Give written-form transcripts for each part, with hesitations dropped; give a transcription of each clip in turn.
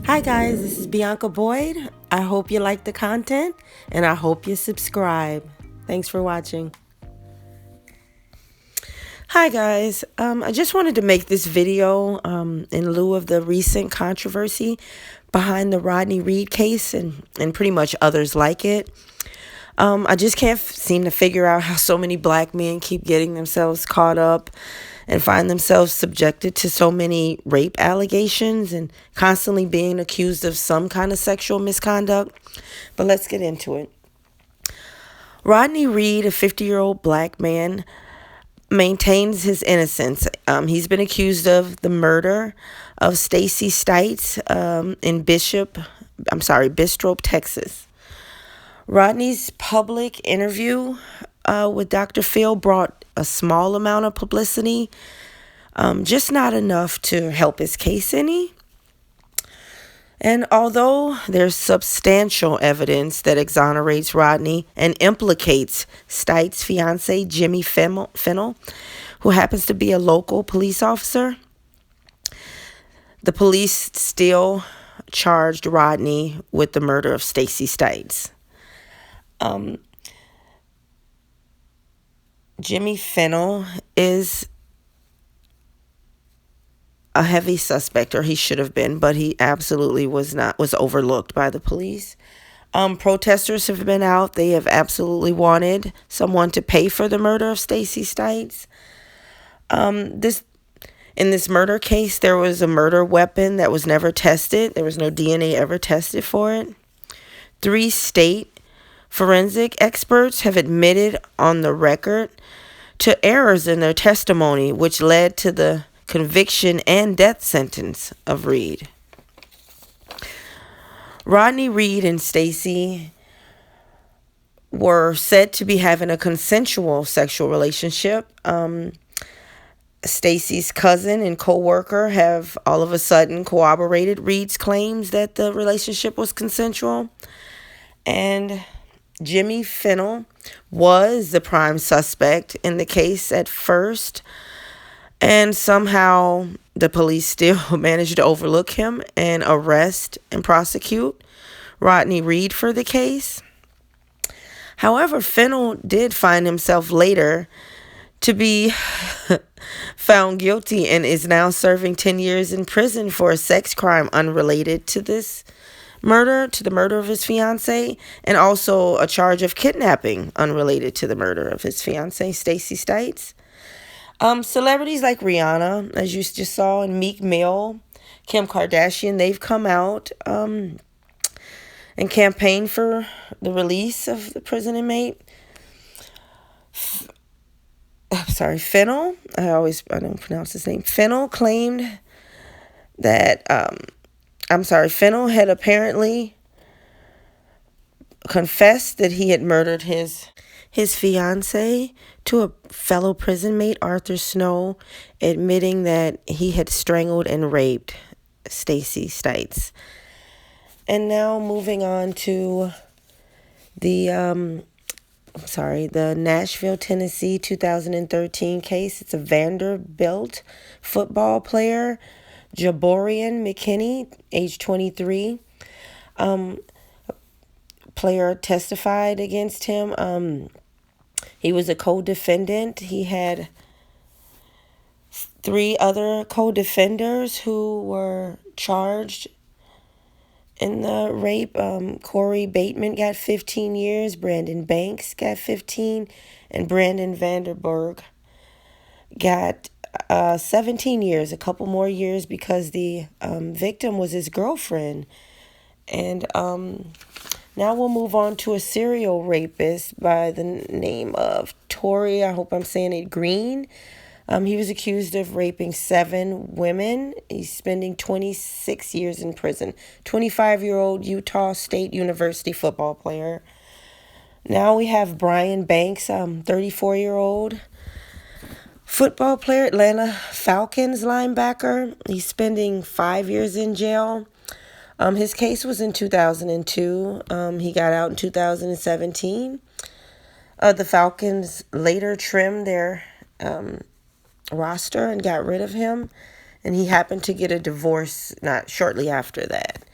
Hi guys, this is Bianca Boyd. I hope you like the content and I hope you subscribe. Thanks for watching. Hi guys, I just wanted to make this video in lieu of the recent controversy behind the Rodney Reed case and pretty much others like it. I just can't seem to figure out how so many black men keep getting themselves caught up and find themselves subjected to so many rape allegations and constantly being accused of some kind of sexual misconduct. But let's get into it. Rodney Reed, a 50-year-old black man, maintains his innocence. He's been accused of the murder of Stacy Stites in Bistrop, Texas. Rodney's public interview with Dr. Phil brought a small amount of publicity, just not enough to help his case any. And although there's substantial evidence that exonerates Rodney and implicates Stites' fiance, Jimmy Fennell, who happens to be a local police officer, the police still charged Rodney with the murder of Stacy Stites. Jimmy Fennell is a heavy suspect, or he should have been, but he absolutely was overlooked by the police. Protesters have been out. They have absolutely wanted someone to pay for the murder of Stacy Stites. In this murder case, there was a murder weapon that was never tested. There was no DNA ever tested for it. 3 state forensic experts have admitted on the record to errors in their testimony, which led to the conviction and death sentence of Reed. Rodney Reed and Stacy were said to be having a consensual sexual relationship. Stacy's cousin and co-worker have all of a sudden corroborated Reed's claims that the relationship was consensual. And Jimmy Fennell was the prime suspect in the case at first. And somehow the police still managed to overlook him and arrest and prosecute Rodney Reed for the case. However, Fennell did find himself later to be found guilty and is now serving 10 years in prison for a sex crime unrelated to this murder, to the murder of his fiance, and also a charge of kidnapping unrelated to the murder of his fiance, Stacy Stites. Celebrities like Rihanna, as you just saw, and Meek Mill, Kim Kardashian, they've come out and campaigned for the release of the prison inmate. Fennell, I don't pronounce his name. Fennell claimed that, Fennell had apparently confessed that he had murdered his fiance to a fellow prison mate, Arthur Snow, admitting that he had strangled and raped Stacy Stites. And now moving on to the Nashville, Tennessee 2013 case. It's a Vanderbilt football player, Jaborian McKinney, age 23. Player testified against him. He was a co-defendant. He had 3 other co-defenders who were charged in the rape. Corey Bateman got 15 years. Brandon Banks got 15. And Brandon Vanderburg got 17 years, a couple more years because the victim was his girlfriend. And now we'll move on to a serial rapist by the name of Tory, I hope I'm saying it, Green. He was accused of raping 7 women. He's spending 26 years in prison. 25-year-old Utah State University football player. Now we have Brian Banks, 34-year-old football player, Atlanta Falcons linebacker. He's spending 5 years in jail. His case was in 2002. He got out in 2017. The Falcons later trimmed their roster and got rid of him. And he happened to get a divorce not shortly after that.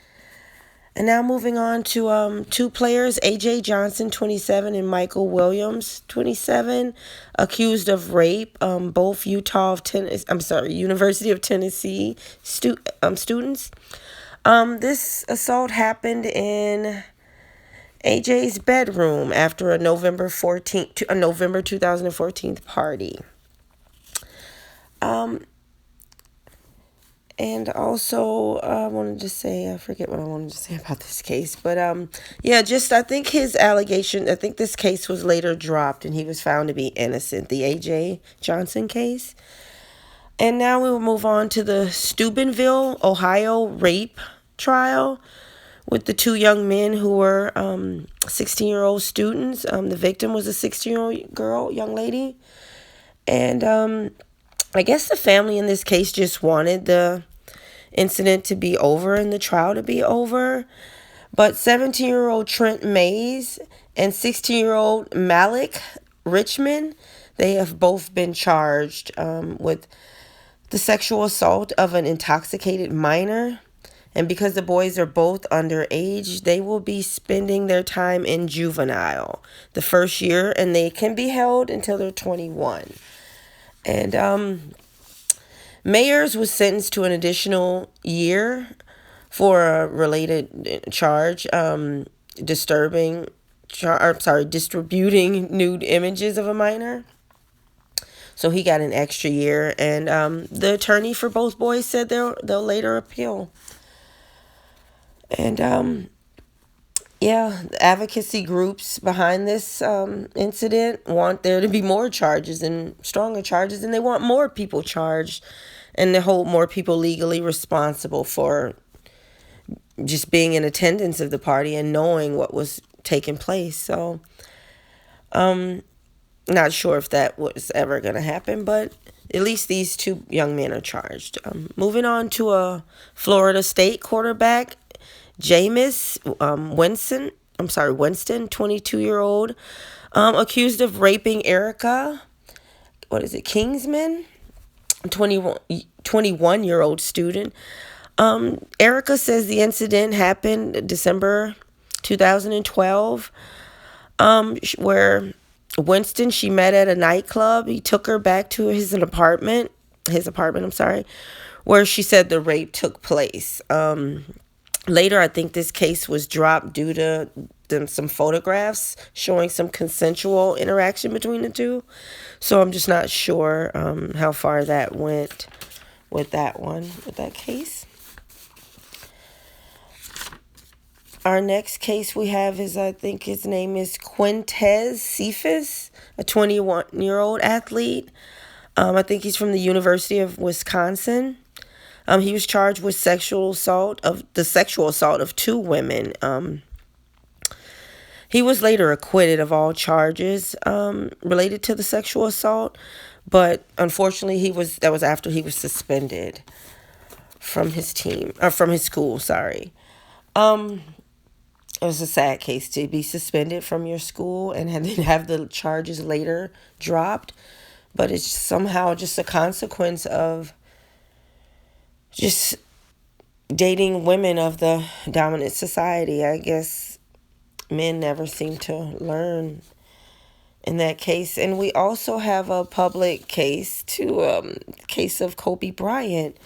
And now moving on to two players, A.J. Johnson, 27, and Michael Williams, 27, accused of rape. Both University of Tennessee students. This assault happened in AJ's bedroom after a November 2014 party. And also, I wanted to say, I forget what I wanted to say about this case, but I think I think this case was later dropped and he was found to be innocent, the A.J. Johnson case. And now we will move on to the Steubenville, Ohio rape trial with the two young men who were 16-year-old students. The victim was a 16-year-old young lady. And I guess the family in this case just wanted the incident to be over and the trial to be over. But 17-year-old Trent Mays and 16-year-old Malik Richmond, they have both been charged with the sexual assault of an intoxicated minor. And because the boys are both underage, they will be spending their time in juvenile the first year, and they can be held until they're 21. And Mayers was sentenced to an additional year for a related charge, distributing nude images of a minor. So he got an extra year, and the attorney for both boys said they'll later appeal. And the advocacy groups behind this incident want there to be more charges and stronger charges, and they want more people charged and to hold more people legally responsible for just being in attendance of the party and knowing what was taking place. So, not sure if that was ever going to happen, but at least these two young men are charged. Moving on to a Florida State quarterback, Jameis Winston, 22-year-old, accused of raping Erica, Kingsman, 21-year-old student. Erica says the incident happened December 2012, where Winston, she met at a nightclub. He took her back to his apartment, where she said the rape took place. Later, I think this case was dropped due to some photographs showing some consensual interaction between the two. So I'm just not sure how far that went with that case. Our next case we have is, I think his name is Quintez Cephas, a 21-year-old athlete. I think he's from the University of Wisconsin. He was charged with sexual assault of two women. He was later acquitted of all charges related to the sexual assault, but unfortunately that was after he was suspended from his school. It was a sad case to be suspended from your school and then have the charges later dropped, but it's somehow just a consequence of just dating women of the dominant society. I guess men never seem to learn in that case. And we also have a public case case of Kobe Bryant.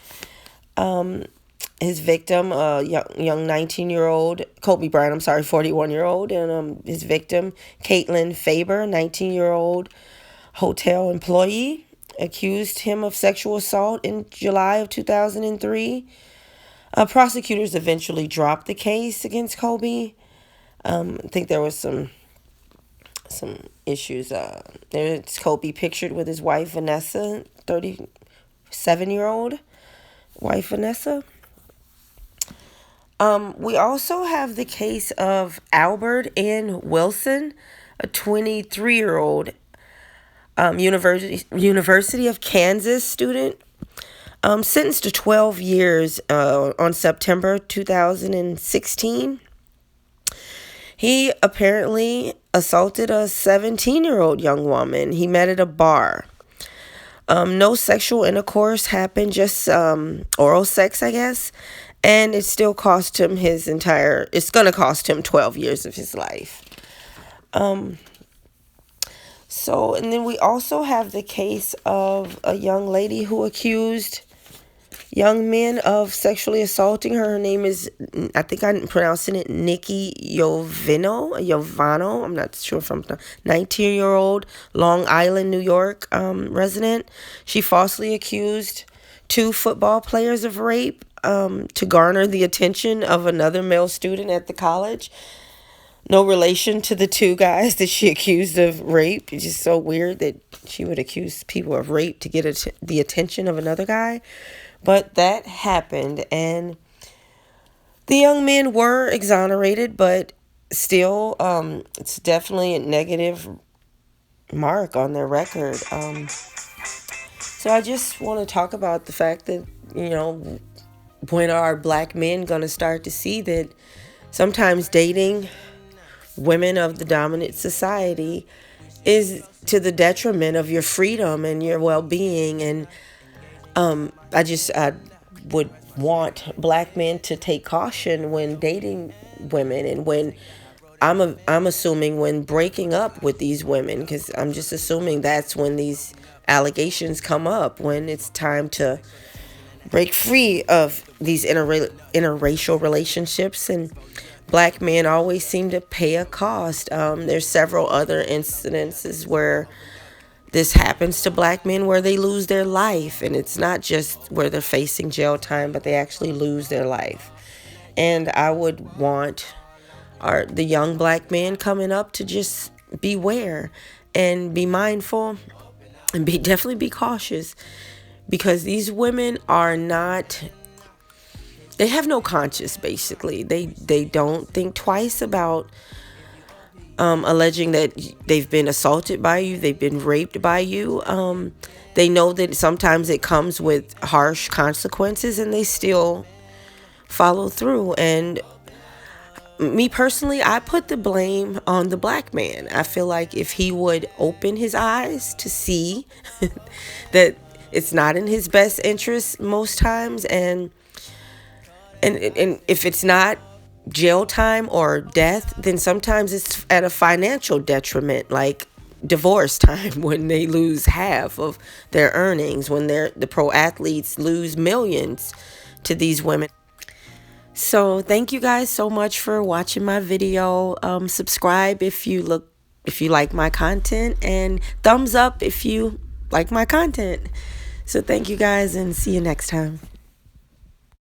His victim, young 19-year-old, Kobe Bryant, 41-year-old, and his victim, Caitlin Faber, 19-year-old hotel employee, accused him of sexual assault in July of 2003. Prosecutors eventually dropped the case against Kobe. I think there was some issues. There's Kobe pictured with his wife, Vanessa, 37-year-old wife, Vanessa. We also have the case of Albert N. Wilson, a 23-year-old University of Kansas student, sentenced to 12 years on September 2016. He apparently assaulted a 17-year-old young woman he met at a bar. No sexual intercourse happened, just oral sex, I guess. And it still cost him it's going to cost him 12 years of his life. And then we also have the case of a young lady who accused young men of sexually assaulting her. Her name is, I think I'm pronouncing it, Nikki Jovano. I'm not sure if I'm 19-year-old Long Island, New York resident. She falsely accused two football players of rape to garner the attention of another male student at the college. No relation to the two guys that she accused of rape. It's just so weird that she would accuse people of rape to get the attention of another guy. But that happened, and the young men were exonerated, but still, it's definitely a negative mark on their record. So I just want to talk about the fact that, when are black men going to start to see that sometimes dating women of the dominant society is to the detriment of your freedom and your well-being. And I would want black men to take caution when dating women, and when I'm assuming when breaking up with these women, because I'm just assuming that's when these allegations come up, when it's time to break free of these interracial relationships. And black men always seem to pay a cost. There's several other incidences where this happens to black men, where they lose their life, and it's not just where they're facing jail time, but they actually lose their life. And I would want the young black men coming up to just beware and be mindful and definitely be cautious, because these women they have no conscience. Basically, they don't think twice about alleging that they've been assaulted by you, they've been raped by you. They know that sometimes it comes with harsh consequences, and they still follow through. And me personally, I put the blame on the black man. I feel like if he would open his eyes to see that it's not in his best interest most times, and if it's not jail time or death, then sometimes it's at a financial detriment, like divorce time, when they lose half of their earnings, when the pro athletes lose millions to these women. So thank you guys so much for watching my video. Subscribe if you like my content, and thumbs up if you like my content. So thank you guys, and see you next time.